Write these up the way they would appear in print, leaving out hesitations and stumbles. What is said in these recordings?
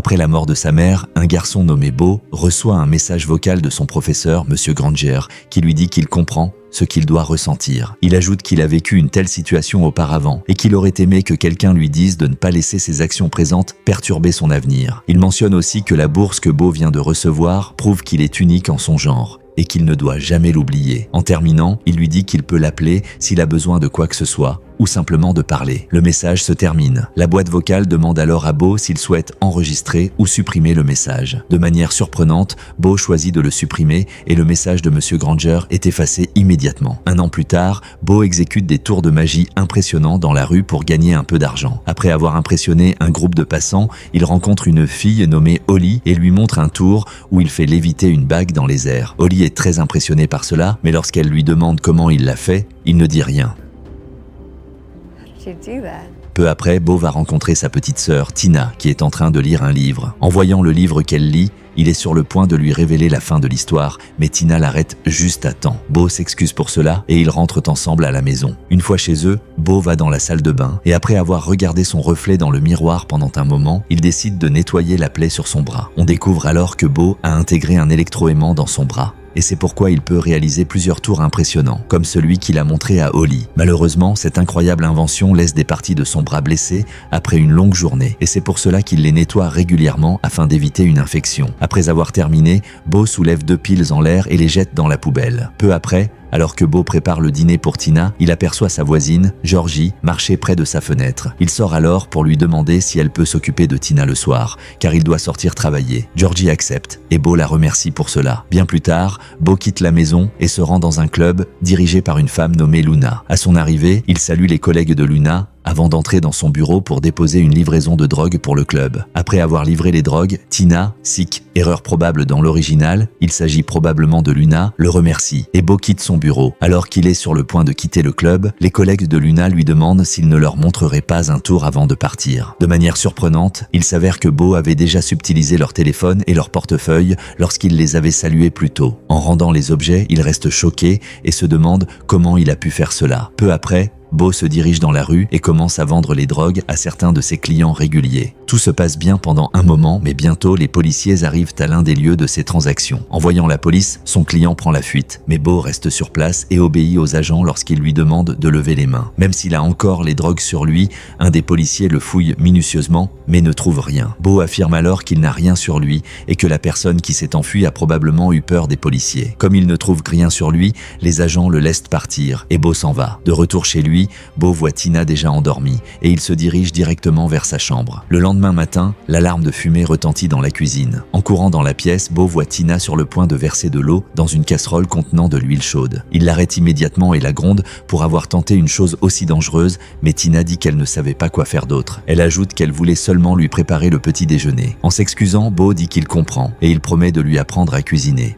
Après la mort de sa mère, un garçon nommé Beau reçoit un message vocal de son professeur, Monsieur Granger, qui lui dit qu'il comprend ce qu'il doit ressentir. Il ajoute qu'il a vécu une telle situation auparavant et qu'il aurait aimé que quelqu'un lui dise de ne pas laisser ses actions présentes perturber son avenir. Il mentionne aussi que la bourse que Beau vient de recevoir prouve qu'il est unique en son genre et qu'il ne doit jamais l'oublier. En terminant, il lui dit qu'il peut l'appeler s'il a besoin de quoi que ce soit ou simplement de parler. Le message se termine. La boîte vocale demande alors à Beau s'il souhaite enregistrer ou supprimer le message. De manière surprenante, Beau choisit de le supprimer et le message de Monsieur Granger est effacé immédiatement. Un an plus tard, Beau exécute des tours de magie impressionnants dans la rue pour gagner un peu d'argent. Après avoir impressionné un groupe de passants, il rencontre une fille nommée Holly et lui montre un tour où il fait léviter une bague dans les airs. Holly est très impressionnée par cela, mais lorsqu'elle lui demande comment il l'a fait, il ne dit rien. Peu après, Beau va rencontrer sa petite sœur, Tina, qui est en train de lire un livre. En voyant le livre qu'elle lit, il est sur le point de lui révéler la fin de l'histoire, mais Tina l'arrête juste à temps. Beau s'excuse pour cela et ils rentrent ensemble à la maison. Une fois chez eux, Beau va dans la salle de bain et après avoir regardé son reflet dans le miroir pendant un moment, il décide de nettoyer la plaie sur son bras. On découvre alors que Beau a intégré un électroaimant dans son bras. Et c'est pourquoi il peut réaliser plusieurs tours impressionnants, comme celui qu'il a montré à Holly. Malheureusement, cette incroyable invention laisse des parties de son bras blessées après une longue journée, et c'est pour cela qu'il les nettoie régulièrement afin d'éviter une infection. Après avoir terminé, Beau soulève 2 piles en l'air et les jette dans la poubelle. Peu après, alors que Beau prépare le dîner pour Tina, il aperçoit sa voisine, Georgie, marcher près de sa fenêtre. Il sort alors pour lui demander si elle peut s'occuper de Tina le soir, car il doit sortir travailler. Georgie accepte, et Beau la remercie pour cela. Bien plus tard, Beau quitte la maison et se rend dans un club dirigé par une femme nommée Luna. À son arrivée, il salue les collègues de Luna, avant d'entrer dans son bureau pour déposer une livraison de drogue pour le club. Après avoir livré les drogues, Tina, sick, erreur probable dans l'original, il s'agit probablement de Luna, le remercie et Beau quitte son bureau. Alors qu'il est sur le point de quitter le club, les collègues de Luna lui demandent s'il ne leur montrerait pas un tour avant de partir. De manière surprenante, il s'avère que Beau avait déjà subtilisé leur téléphone et leur portefeuille lorsqu'il les avait salués plus tôt. En rendant les objets, il reste choqué et se demande comment il a pu faire cela. Peu après, Beau se dirige dans la rue et commence à vendre les drogues à certains de ses clients réguliers. Tout se passe bien pendant un moment, mais bientôt les policiers arrivent à l'un des lieux de ces transactions. En voyant la police, son client prend la fuite, mais Beau reste sur place et obéit aux agents lorsqu'ils lui demandent de lever les mains. Même s'il a encore les drogues sur lui, un des policiers le fouille minutieusement, mais ne trouve rien. Beau affirme alors qu'il n'a rien sur lui et que la personne qui s'est enfuie a probablement eu peur des policiers. Comme il ne trouve rien sur lui, les agents le laissent partir et Beau s'en va. De retour chez lui, Beau voit Tina déjà endormie et il se dirige directement vers sa chambre. Le lendemain matin, l'alarme de fumée retentit dans la cuisine. En courant dans la pièce, Beau voit Tina sur le point de verser de l'eau dans une casserole contenant de l'huile chaude. Il l'arrête immédiatement et la gronde pour avoir tenté une chose aussi dangereuse, mais Tina dit qu'elle ne savait pas quoi faire d'autre. Elle ajoute qu'elle voulait seulement lui préparer le petit déjeuner. En s'excusant, Beau dit qu'il comprend et il promet de lui apprendre à cuisiner.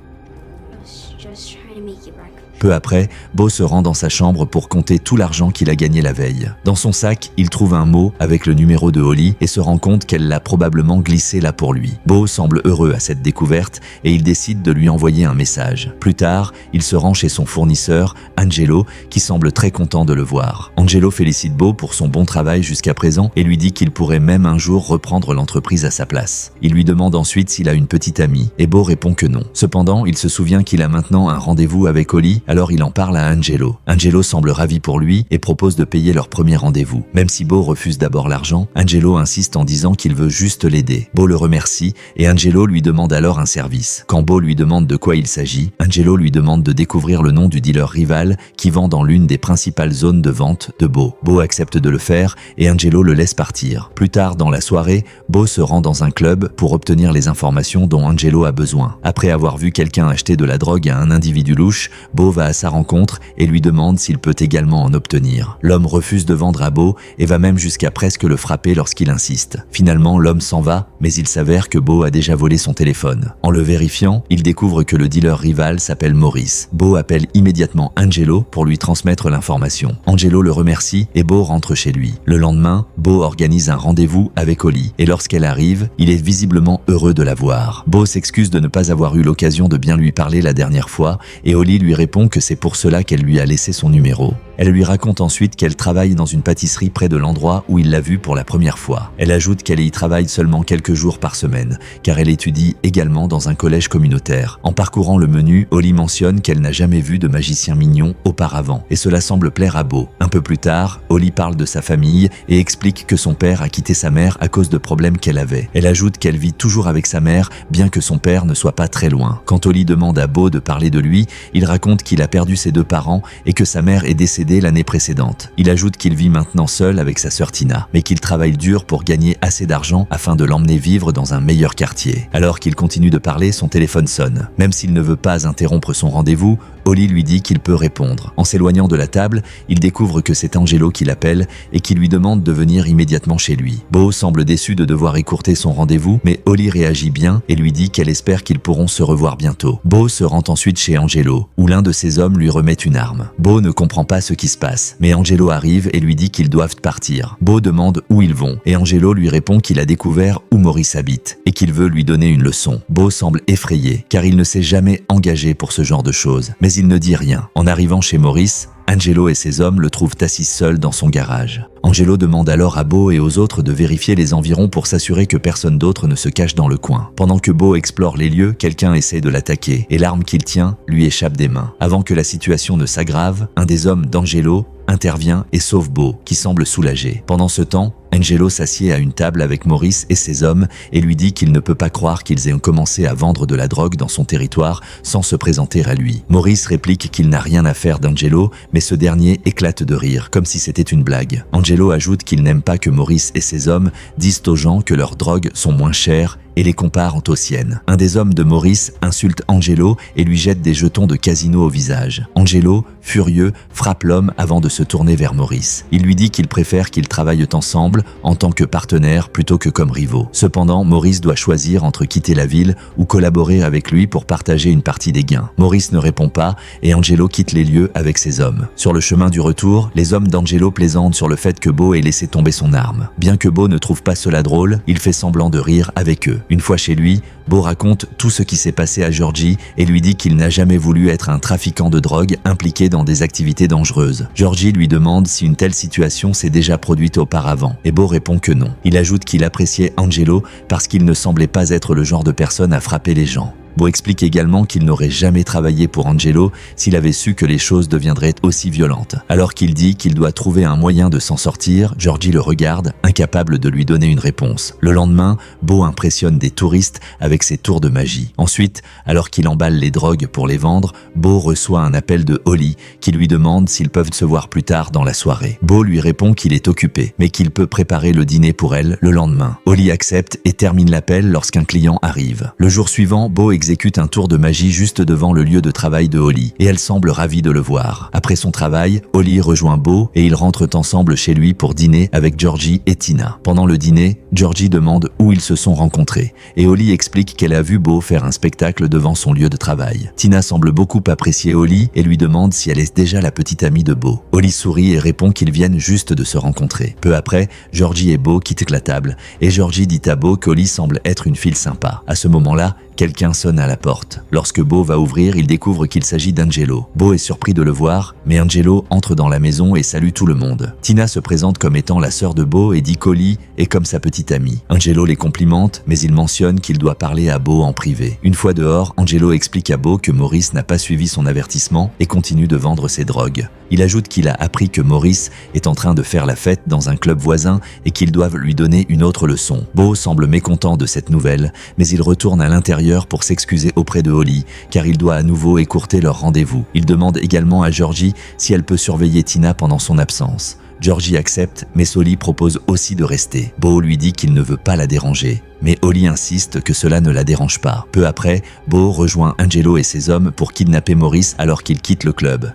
Peu après, Beau se rend dans sa chambre pour compter tout l'argent qu'il a gagné la veille. Dans son sac, il trouve un mot avec le numéro de Holly et se rend compte qu'elle l'a probablement glissé là pour lui. Beau semble heureux à cette découverte et il décide de lui envoyer un message. Plus tard, il se rend chez son fournisseur, Angelo, qui semble très content de le voir. Angelo félicite Beau pour son bon travail jusqu'à présent et lui dit qu'il pourrait même un jour reprendre l'entreprise à sa place. Il lui demande ensuite s'il a une petite amie et Beau répond que non. Cependant, il se souvient qu'il a maintenant un rendez-vous avec Holly, alors il en parle à Angelo. Angelo semble ravi pour lui et propose de payer leur premier rendez-vous. Même si Beau refuse d'abord l'argent, Angelo insiste en disant qu'il veut juste l'aider. Beau le remercie et Angelo lui demande alors un service. Quand Beau lui demande de quoi il s'agit, Angelo lui demande de découvrir le nom du dealer rival qui vend dans l'une des principales zones de vente de Beau. Beau accepte de le faire et Angelo le laisse partir. Plus tard dans la soirée, Beau se rend dans un club pour obtenir les informations dont Angelo a besoin. Après avoir vu quelqu'un acheter de la drogue à un individu louche, Beau va à sa rencontre et lui demande s'il peut également en obtenir. L'homme refuse de vendre à Beau et va même jusqu'à presque le frapper lorsqu'il insiste. Finalement, l'homme s'en va, mais il s'avère que Beau a déjà volé son téléphone. En le vérifiant, il découvre que le dealer rival s'appelle Maurice. Beau appelle immédiatement Angelo pour lui transmettre l'information. Angelo le remercie et Beau rentre chez lui. Le lendemain, Beau organise un rendez-vous avec Holly et lorsqu'elle arrive, il est visiblement heureux de la voir. Beau s'excuse de ne pas avoir eu l'occasion de bien lui parler la dernière fois et Holly lui répond que c'est pour cela qu'elle lui a laissé son numéro. Elle lui raconte ensuite qu'elle travaille dans une pâtisserie près de l'endroit où il l'a vue pour la première fois. Elle ajoute qu'elle y travaille seulement quelques jours par semaine, car elle étudie également dans un collège communautaire. En parcourant le menu, Holly mentionne qu'elle n'a jamais vu de magicien mignon auparavant, et cela semble plaire à Beau. Un peu plus tard, Holly parle de sa famille et explique que son père a quitté sa mère à cause de problèmes qu'elle avait. Elle ajoute qu'elle vit toujours avec sa mère, bien que son père ne soit pas très loin. Quand Holly demande à Beau de parler de lui, il raconte qu'il a perdu ses 2 parents et que sa mère est décédée l'année précédente. Il ajoute qu'il vit maintenant seul avec sa sœur Tina, mais qu'il travaille dur pour gagner assez d'argent afin de l'emmener vivre dans un meilleur quartier. Alors qu'il continue de parler, son téléphone sonne. Même s'il ne veut pas interrompre son rendez-vous, Holly lui dit qu'il peut répondre. En s'éloignant de la table, il découvre que c'est Angelo qui l'appelle et qui lui demande de venir immédiatement chez lui. Beau semble déçu de devoir écourter son rendez-vous, mais Holly réagit bien et lui dit qu'elle espère qu'ils pourront se revoir bientôt. Beau se rend ensuite chez Angelo, où l'un de ses hommes lui remet une arme. Beau ne comprend pas ce qui se passe, mais Angelo arrive et lui dit qu'ils doivent partir. Beau demande où ils vont et Angelo lui répond qu'il a découvert où Maurice habite et qu'il veut lui donner une leçon. Beau semble effrayé car il ne s'est jamais engagé pour ce genre de choses, mais il ne dit rien. En arrivant chez Maurice, Angelo et ses hommes le trouvent assis seul dans son garage. Angelo demande alors à Beau et aux autres de vérifier les environs pour s'assurer que personne d'autre ne se cache dans le coin. Pendant que Beau explore les lieux, quelqu'un essaie de l'attaquer et l'arme qu'il tient lui échappe des mains. Avant que la situation ne s'aggrave, un des hommes d'Angelo intervient et sauve Beau, qui semble soulagé. Pendant ce temps, Angelo s'assied à une table avec Maurice et ses hommes et lui dit qu'il ne peut pas croire qu'ils aient commencé à vendre de la drogue dans son territoire sans se présenter à lui. Maurice réplique qu'il n'a rien à faire d'Angelo, mais ce dernier éclate de rire, comme si c'était une blague. Angelo ajoute qu'il n'aime pas que Maurice et ses hommes disent aux gens que leurs drogues sont moins chères et les comparent aux siennes. Un des hommes de Maurice insulte Angelo et lui jette des jetons de casino au visage. Angelo, furieux, frappe l'homme avant de se tourner vers Maurice. Il lui dit qu'il préfère qu'ils travaillent ensemble en tant que partenaires plutôt que comme rivaux. Cependant, Maurice doit choisir entre quitter la ville ou collaborer avec lui pour partager une partie des gains. Maurice ne répond pas et Angelo quitte les lieux avec ses hommes. Sur le chemin du retour, les hommes d'Angelo plaisantent sur le fait que Beau ait laissé tomber son arme. Bien que Beau ne trouve pas cela drôle, il fait semblant de rire avec eux. Une fois chez lui, Beau raconte tout ce qui s'est passé à Georgie et lui dit qu'il n'a jamais voulu être un trafiquant de drogue impliqué dans des activités dangereuses. Georgie lui demande si une telle situation s'est déjà produite auparavant et Beau répond que non. Il ajoute qu'il appréciait Angelo parce qu'il ne semblait pas être le genre de personne à frapper les gens. Beau explique également qu'il n'aurait jamais travaillé pour Angelo s'il avait su que les choses deviendraient aussi violentes. Alors qu'il dit qu'il doit trouver un moyen de s'en sortir, Georgie le regarde, incapable de lui donner une réponse. Le lendemain, Beau impressionne des touristes avec ses tours de magie. Ensuite, alors qu'il emballe les drogues pour les vendre, Beau reçoit un appel de Holly qui lui demande s'ils peuvent se voir plus tard dans la soirée. Beau lui répond qu'il est occupé, mais qu'il peut préparer le dîner pour elle le lendemain. Holly accepte et termine l'appel lorsqu'un client arrive. Le jour suivant, Beau exécute un tour de magie juste devant le lieu de travail de Holly et elle semble ravie de le voir. Après son travail, Holly rejoint Beau et ils rentrent ensemble chez lui pour dîner avec Georgie et Tina. Pendant le dîner, Georgie demande où ils se sont rencontrés et Holly explique qu'elle a vu Beau faire un spectacle devant son lieu de travail. Tina semble beaucoup apprécier Holly et lui demande si elle est déjà la petite amie de Beau. Holly sourit et répond qu'ils viennent juste de se rencontrer. Peu après, Georgie et Beau quittent la table et Georgie dit à Beau qu'Holly semble être une fille sympa. À ce moment-là, quelqu'un sonne à la porte. Lorsque Beau va ouvrir, il découvre qu'il s'agit d'Angelo. Beau est surpris de le voir, mais Angelo entre dans la maison et salue tout le monde. Tina se présente comme étant la sœur de Beau et dit qu'Holly est comme sa petite amie. Angelo les complimente, mais il mentionne qu'il doit parler à Beau en privé. Une fois dehors, Angelo explique à Beau que Maurice n'a pas suivi son avertissement et continue de vendre ses drogues. Il ajoute qu'il a appris que Maurice est en train de faire la fête dans un club voisin et qu'ils doivent lui donner une autre leçon. Beau semble mécontent de cette nouvelle, mais il retourne à l'intérieur pour s'excuser auprès de Holly, car il doit à nouveau écourter leur rendez-vous. Il demande également à Georgie si elle peut surveiller Tina pendant son absence. Georgie accepte, mais Holly propose aussi de rester. Beau lui dit qu'il ne veut pas la déranger, mais Holly insiste que cela ne la dérange pas. Peu après, Beau rejoint Angelo et ses hommes pour kidnapper Maurice alors qu'il quitte le club.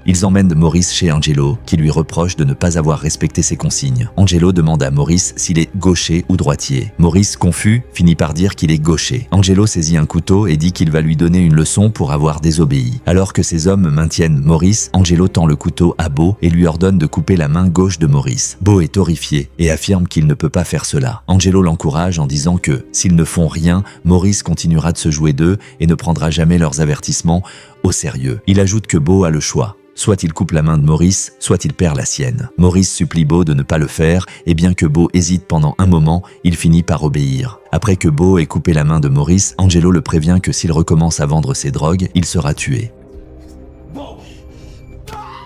Ils emmènent Maurice chez Angelo, qui lui reproche de ne pas avoir respecté ses consignes. Angelo demande à Maurice s'il est gaucher ou droitier. Maurice, confus, finit par dire qu'il est gaucher. Angelo saisit un couteau et dit qu'il va lui donner une leçon pour avoir désobéi. Alors que ses hommes maintiennent Maurice, Angelo tend le couteau à Beau et lui ordonne de couper la main gauche de Maurice. Beau est horrifié et affirme qu'il ne peut pas faire cela. Angelo l'encourage en disant que, s'ils ne font rien, Maurice continuera de se jouer d'eux et ne prendra jamais leurs avertissements au sérieux. Il ajoute que Beau a le choix. Soit il coupe la main de Maurice, soit il perd la sienne. Maurice supplie Beau de ne pas le faire, et bien que Beau hésite pendant un moment, il finit par obéir. Après que Beau ait coupé la main de Maurice, Angelo le prévient que s'il recommence à vendre ses drogues, il sera tué.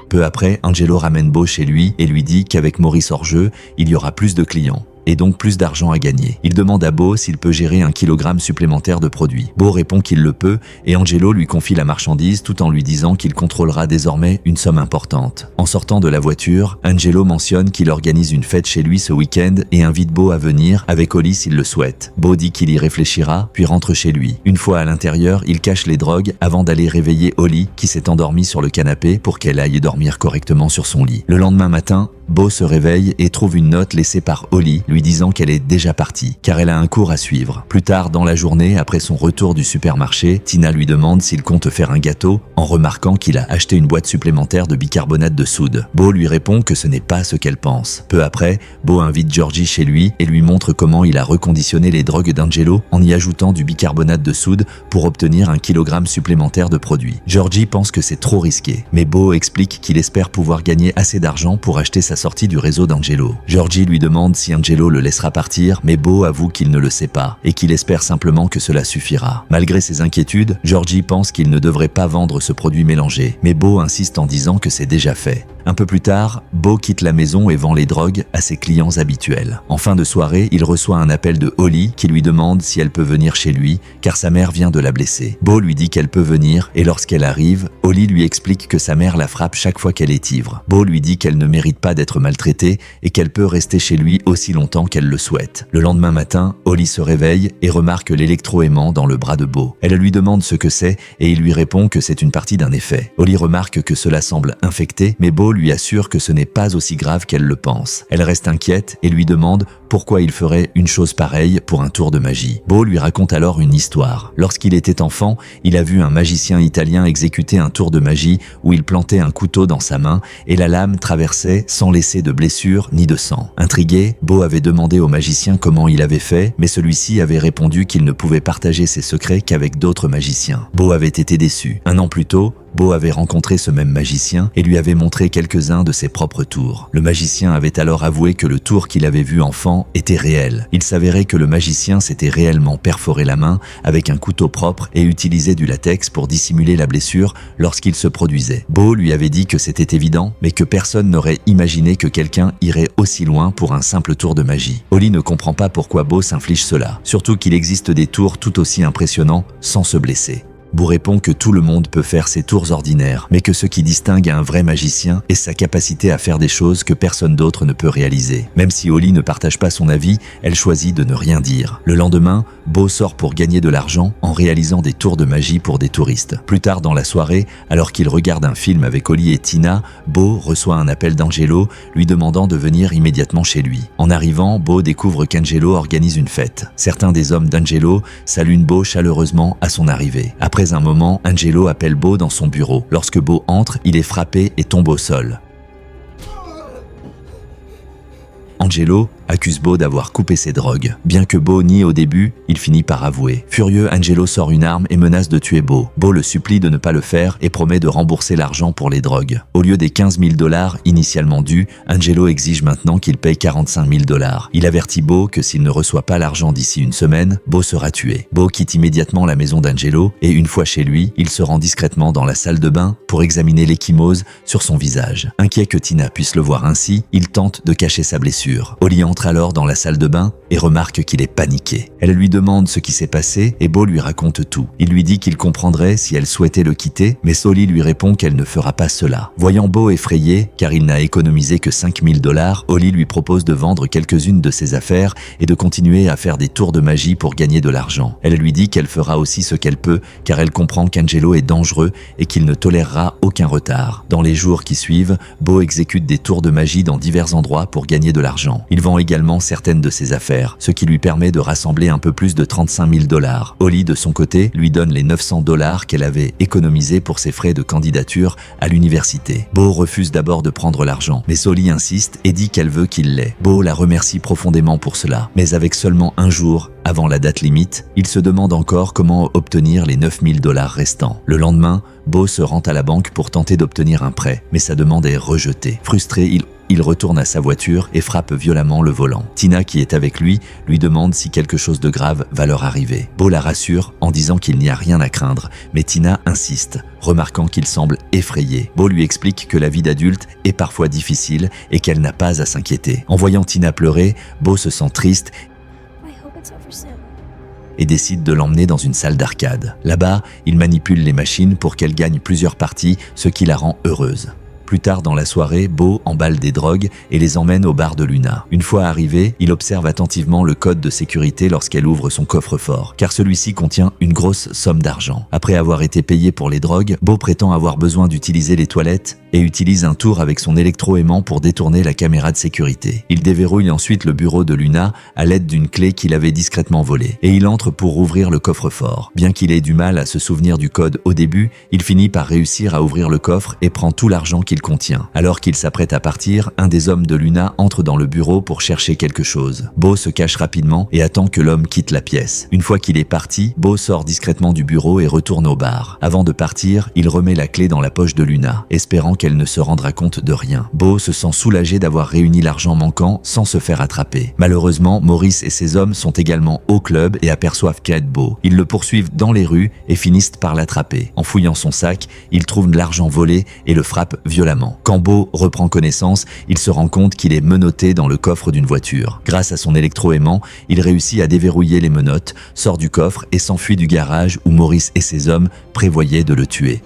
Peu après, Angelo ramène Beau chez lui et lui dit qu'avec Maurice hors jeu, il y aura plus de clients et donc plus d'argent à gagner. Il demande à Beau s'il peut gérer 1 kilogramme supplémentaire de produits. Beau répond qu'il le peut et Angelo lui confie la marchandise tout en lui disant qu'il contrôlera désormais une somme importante. En sortant de la voiture, Angelo mentionne qu'il organise une fête chez lui ce week-end et invite Beau à venir avec Holly s'il le souhaite. Beau dit qu'il y réfléchira puis rentre chez lui. Une fois à l'intérieur, il cache les drogues avant d'aller réveiller Holly qui s'est endormie sur le canapé pour qu'elle aille dormir correctement sur son lit. Le lendemain matin, Beau se réveille et trouve une note laissée par Holly lui disant qu'elle est déjà partie, car elle a un cours à suivre. Plus tard dans la journée, après son retour du supermarché, Tina lui demande s'il compte faire un gâteau, en remarquant qu'il a acheté une boîte supplémentaire de bicarbonate de soude. Beau lui répond que ce n'est pas ce qu'elle pense. Peu après, Beau invite Georgie chez lui et lui montre comment il a reconditionné les drogues d'Angelo en y ajoutant du bicarbonate de soude pour obtenir 1 kilogramme supplémentaire de produit. Georgie pense que c'est trop risqué, mais Beau explique qu'il espère pouvoir gagner assez d'argent pour acheter sa sortie du réseau d'Angelo. Georgie lui demande si Angelo le laissera partir, mais Beau avoue qu'il ne le sait pas et qu'il espère simplement que cela suffira. Malgré ses inquiétudes, Georgie pense qu'il ne devrait pas vendre ce produit mélangé, mais Beau insiste en disant que c'est déjà fait. Un peu plus tard, Beau quitte la maison et vend les drogues à ses clients habituels. En fin de soirée, il reçoit un appel de Holly qui lui demande si elle peut venir chez lui, car sa mère vient de la blesser. Beau lui dit qu'elle peut venir et lorsqu'elle arrive, Holly lui explique que sa mère la frappe chaque fois qu'elle est ivre. Beau lui dit qu'elle ne mérite pas d'être maltraitée et qu'elle peut rester chez lui aussi longtemps qu'elle le souhaite. Le lendemain matin, Holly se réveille et remarque l'électroaimant dans le bras de Beau. Elle lui demande ce que c'est et il lui répond que c'est une partie d'un effet. Holly remarque que cela semble infecté, mais Beau lui assure que ce n'est pas aussi grave qu'elle le pense. Elle reste inquiète et lui demande pourquoi il ferait une chose pareille pour un tour de magie. Beau lui raconte alors une histoire. Lorsqu'il était enfant, il a vu un magicien italien exécuter un tour de magie où il plantait un couteau dans sa main et la lame traversait sans laisser de blessure ni de sang. Intrigué, Beau avait demandé au magicien comment il avait fait, mais celui-ci avait répondu qu'il ne pouvait partager ses secrets qu'avec d'autres magiciens. Beau avait été déçu. 1 an plus tôt, Beau avait rencontré ce même magicien et lui avait montré quelques-uns de ses propres tours. Le magicien avait alors avoué que le tour qu'il avait vu enfant était réel. Il s'avérait que le magicien s'était réellement perforé la main avec un couteau propre et utilisait du latex pour dissimuler la blessure lorsqu'il se produisait. Beau lui avait dit que c'était évident, mais que personne n'aurait imaginé que quelqu'un irait aussi loin pour un simple tour de magie. Holly ne comprend pas pourquoi Beau s'inflige cela, surtout qu'il existe des tours tout aussi impressionnants sans se blesser. Beau répond que tout le monde peut faire ses tours ordinaires, mais que ce qui distingue un vrai magicien est sa capacité à faire des choses que personne d'autre ne peut réaliser. Même si Holly ne partage pas son avis, elle choisit de ne rien dire. Le lendemain, Beau sort pour gagner de l'argent en réalisant des tours de magie pour des touristes. Plus tard dans la soirée, alors qu'il regarde un film avec Holly et Tina, Beau reçoit un appel d'Angelo lui demandant de venir immédiatement chez lui. En arrivant, Beau découvre qu'Angelo organise une fête. Certains des hommes d'Angelo saluent Beau chaleureusement à son arrivée. Après un moment, Angelo appelle Beau dans son bureau. Lorsque Beau entre, il est frappé et tombe au sol. Angelo accuse Beau d'avoir coupé ses drogues. Bien que Beau nie au début, il finit par avouer. Furieux, Angelo sort une arme et menace de tuer Beau. Beau le supplie de ne pas le faire et promet de rembourser l'argent pour les drogues. Au lieu des 15 000 $ initialement dus, Angelo exige maintenant qu'il paye 45 000 $. Il avertit Beau que s'il ne reçoit pas l'argent d'ici une semaine, Beau sera tué. Beau quitte immédiatement la maison d'Angelo et une fois chez lui, il se rend discrètement dans la salle de bain pour examiner l'ecchymose sur son visage. Inquiet que Tina puisse le voir ainsi, il tente de cacher sa blessure. Holly entre entre alors dans la salle de bain et remarque qu'il est paniqué. Elle lui demande ce qui s'est passé et Bo lui raconte tout. Il lui dit qu'il comprendrait si elle souhaitait le quitter, mais Holly lui répond qu'elle ne fera pas cela. Voyant Bo effrayé, car il n'a économisé que 5 000 $, Holly lui propose de vendre quelques-unes de ses affaires et de continuer à faire des tours de magie pour gagner de l'argent. Elle lui dit qu'elle fera aussi ce qu'elle peut, car elle comprend qu'Angelo est dangereux et qu'il ne tolérera aucun retard. Dans les jours qui suivent, Bo exécute des tours de magie dans divers endroits pour gagner de l'argent. Il vend également certaines de ses affaires, ce qui lui permet de rassembler un peu plus de 35 000 $. Holly, de son côté, lui donne les 900 $ qu'elle avait économisés pour ses frais de candidature à l'université. Bo refuse d'abord de prendre l'argent, mais Holly insiste et dit qu'elle veut qu'il l'ait. Bo la remercie profondément pour cela, mais avec seulement un jour avant la date limite, il se demande encore comment obtenir les 9 000 $ restants. Le lendemain, Bo se rend à la banque pour tenter d'obtenir un prêt, mais sa demande est rejetée. Frustré, il retourne à sa voiture et frappe violemment le volant. Tina, qui est avec lui demande si quelque chose de grave va leur arriver. Bo la rassure en disant qu'il n'y a rien à craindre, mais Tina insiste, remarquant qu'il semble effrayé. Bo lui explique que la vie d'adulte est parfois difficile et qu'elle n'a pas à s'inquiéter. En voyant Tina pleurer, Bo se sent triste et décide de l'emmener dans une salle d'arcade. Là-bas, il manipule les machines pour qu'elle gagne plusieurs parties, ce qui la rend heureuse. Plus tard dans la soirée, Bo emballe des drogues et les emmène au bar de Luna. Une fois arrivé, il observe attentivement le code de sécurité lorsqu'elle ouvre son coffre-fort, car celui-ci contient une grosse somme d'argent. Après avoir été payé pour les drogues, Bo prétend avoir besoin d'utiliser les toilettes et utilise un tour avec son électroaimant pour détourner la caméra de sécurité. Il déverrouille ensuite le bureau de Luna à l'aide d'une clé qu'il avait discrètement volée, et il entre pour ouvrir le coffre-fort. Bien qu'il ait du mal à se souvenir du code au début, il finit par réussir à ouvrir le coffre et prend tout l'argent qu'il contient. Alors qu'il s'apprête à partir, un des hommes de Luna entre dans le bureau pour chercher quelque chose. Bo se cache rapidement et attend que l'homme quitte la pièce. Une fois qu'il est parti, Bo sort discrètement du bureau et retourne au bar. Avant de partir, il remet la clé dans la poche de Luna, espérant qu'elle ne se rendra compte de rien. Bo se sent soulagé d'avoir réuni l'argent manquant sans se faire attraper. Malheureusement, Maurice et ses hommes sont également au club et aperçoivent Kate Bo. Ils le poursuivent dans les rues et finissent par l'attraper. En fouillant son sac, ils trouvent de l'argent volé et le frappent violemment. Quand Bo reprend connaissance, il se rend compte qu'il est menotté dans le coffre d'une voiture. Grâce à son électroaimant, il réussit à déverrouiller les menottes, sort du coffre et s'enfuit du garage où Maurice et ses hommes prévoyaient de le tuer.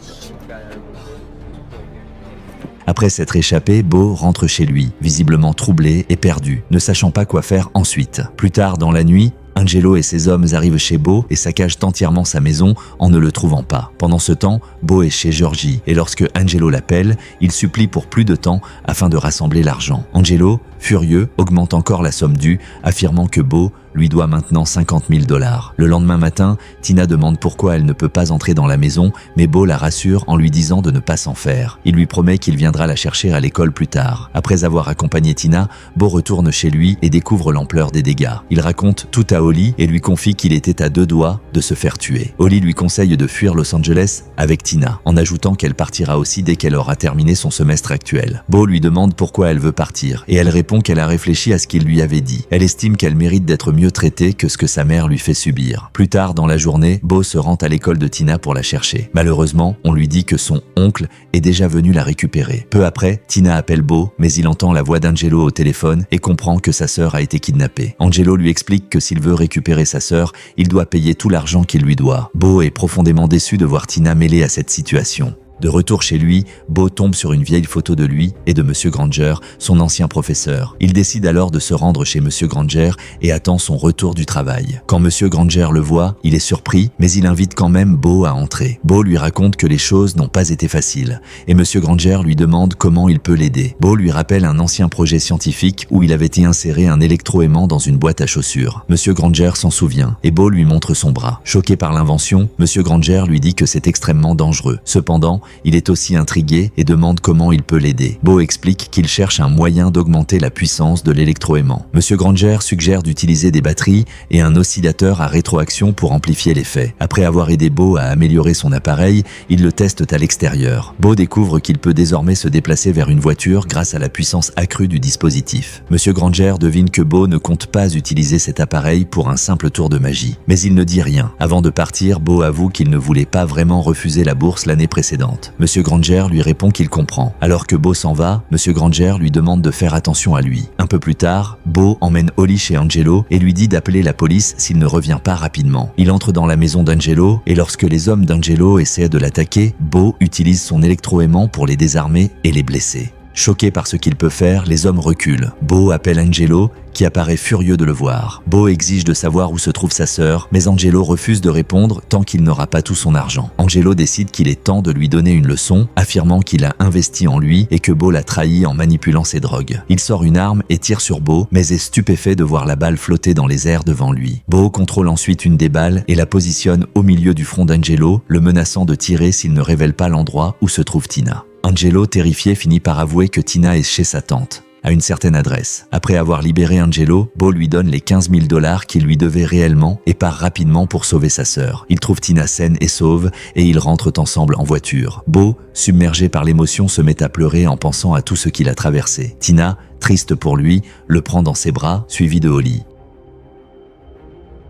Après s'être échappé, Bo rentre chez lui, visiblement troublé et perdu, ne sachant pas quoi faire ensuite. Plus tard dans la nuit, Angelo et ses hommes arrivent chez Bo et saccagent entièrement sa maison en ne le trouvant pas. Pendant ce temps, Bo est chez Georgie et lorsque Angelo l'appelle, il supplie pour plus de temps afin de rassembler l'argent. Angelo, furieux, augmente encore la somme due, affirmant que Bo lui doit maintenant 50 000 $. Le lendemain matin, Tina demande pourquoi elle ne peut pas entrer dans la maison, mais Bo la rassure en lui disant de ne pas s'en faire. Il lui promet qu'il viendra la chercher à l'école plus tard. Après avoir accompagné Tina, Bo retourne chez lui et découvre l'ampleur des dégâts. Il raconte tout à Holly et lui confie qu'il était à 2 doigts de se faire tuer. Holly lui conseille de fuir Los Angeles avec Tina, en ajoutant qu'elle partira aussi dès qu'elle aura terminé son semestre actuel. Bo lui demande pourquoi elle veut partir, et elle répond qu'elle a réfléchi à ce qu'il lui avait dit. Elle estime qu'elle mérite d'être mieux traitée que ce que sa mère lui fait subir. Plus tard dans la journée, Bo se rend à l'école de Tina pour la chercher. Malheureusement, on lui dit que son oncle est déjà venu la récupérer. Peu après, Tina appelle Bo, mais il entend la voix d'Angelo au téléphone et comprend que sa sœur a été kidnappée. Angelo lui explique que s'il veut récupérer sa sœur, il doit payer tout l'argent qu'il lui doit. Bo est profondément déçu de voir Tina mêlée à cette situation. De retour chez lui, Bo tombe sur une vieille photo de lui et de Monsieur Granger, son ancien professeur. Il décide alors de se rendre chez Monsieur Granger et attend son retour du travail. Quand Monsieur Granger le voit, il est surpris, mais il invite quand même Bo à entrer. Bo lui raconte que les choses n'ont pas été faciles, et Monsieur Granger lui demande comment il peut l'aider. Bo lui rappelle un ancien projet scientifique où il avait été inséré un électroaimant dans une boîte à chaussures. Monsieur Granger s'en souvient, et Bo lui montre son bras. Choqué par l'invention, Monsieur Granger lui dit que c'est extrêmement dangereux. Cependant, il est aussi intrigué et demande comment il peut l'aider. Bo explique qu'il cherche un moyen d'augmenter la puissance de l'électroaimant. Monsieur Granger suggère d'utiliser des batteries et un oscillateur à rétroaction pour amplifier l'effet. Après avoir aidé Bo à améliorer son appareil, ils le testent à l'extérieur. Bo découvre qu'il peut désormais se déplacer vers une voiture grâce à la puissance accrue du dispositif. Monsieur Granger devine que Bo ne compte pas utiliser cet appareil pour un simple tour de magie. Mais il ne dit rien. Avant de partir, Bo avoue qu'il ne voulait pas vraiment refuser la bourse l'année précédente. tante. Monsieur Granger lui répond qu'il comprend. Alors que Beau s'en va, Monsieur Granger lui demande de faire attention à lui. Un peu plus tard, Beau emmène Holly chez Angelo et lui dit d'appeler la police s'il ne revient pas rapidement. Il entre dans la maison d'Angelo et lorsque les hommes d'Angelo essaient de l'attaquer, Beau utilise son électroaimant pour les désarmer et les blesser. Choqué par ce qu'il peut faire, les hommes reculent. Beau appelle Angelo, qui apparaît furieux de le voir. Beau exige de savoir où se trouve sa sœur, mais Angelo refuse de répondre tant qu'il n'aura pas tout son argent. Angelo décide qu'il est temps de lui donner une leçon, affirmant qu'il a investi en lui et que Beau l'a trahi en manipulant ses drogues. Il sort une arme et tire sur Beau, mais est stupéfait de voir la balle flotter dans les airs devant lui. Beau contrôle ensuite une des balles et la positionne au milieu du front d'Angelo, le menaçant de tirer s'il ne révèle pas l'endroit où se trouve Tina. Angelo, terrifié, finit par avouer que Tina est chez sa tante, à une certaine adresse. Après avoir libéré Angelo, Beau lui donne les 15 000 $ qu'il lui devait réellement et part rapidement pour sauver sa sœur. Il trouve Tina saine et sauve et ils rentrent ensemble en voiture. Beau, submergé par l'émotion, se met à pleurer en pensant à tout ce qu'il a traversé. Tina, triste pour lui, le prend dans ses bras, suivi de Holly.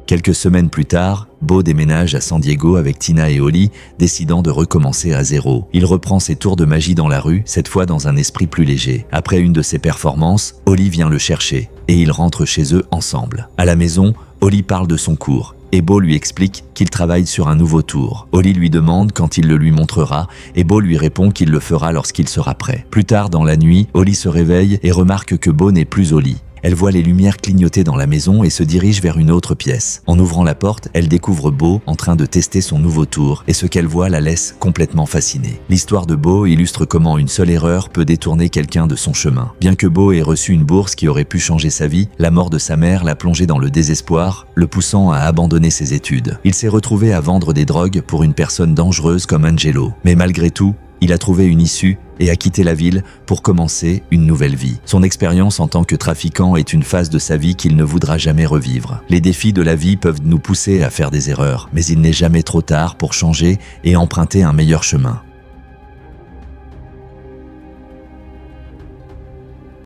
Quelques semaines plus tard, Beau déménage à San Diego avec Tina et Holly, décidant de recommencer à zéro. Il reprend ses tours de magie dans la rue, cette fois dans un esprit plus léger. Après une de ses performances, Holly vient le chercher et ils rentrent chez eux ensemble. À la maison, Holly parle de son cours et Beau lui explique qu'il travaille sur un nouveau tour. Holly lui demande quand il le lui montrera et Beau lui répond qu'il le fera lorsqu'il sera prêt. Plus tard dans la nuit, Holly se réveille et remarque que Beau n'est plus Holly. Elle voit les lumières clignoter dans la maison et se dirige vers une autre pièce. En ouvrant la porte, elle découvre Beau en train de tester son nouveau tour et ce qu'elle voit la laisse complètement fascinée. L'histoire de Beau illustre comment une seule erreur peut détourner quelqu'un de son chemin. Bien que Beau ait reçu une bourse qui aurait pu changer sa vie, la mort de sa mère l'a plongé dans le désespoir, le poussant à abandonner ses études. Il s'est retrouvé à vendre des drogues pour une personne dangereuse comme Angelo. Mais malgré tout, il a trouvé une issue et a quitté la ville pour commencer une nouvelle vie. Son expérience en tant que trafiquant est une phase de sa vie qu'il ne voudra jamais revivre. Les défis de la vie peuvent nous pousser à faire des erreurs, mais il n'est jamais trop tard pour changer et emprunter un meilleur chemin.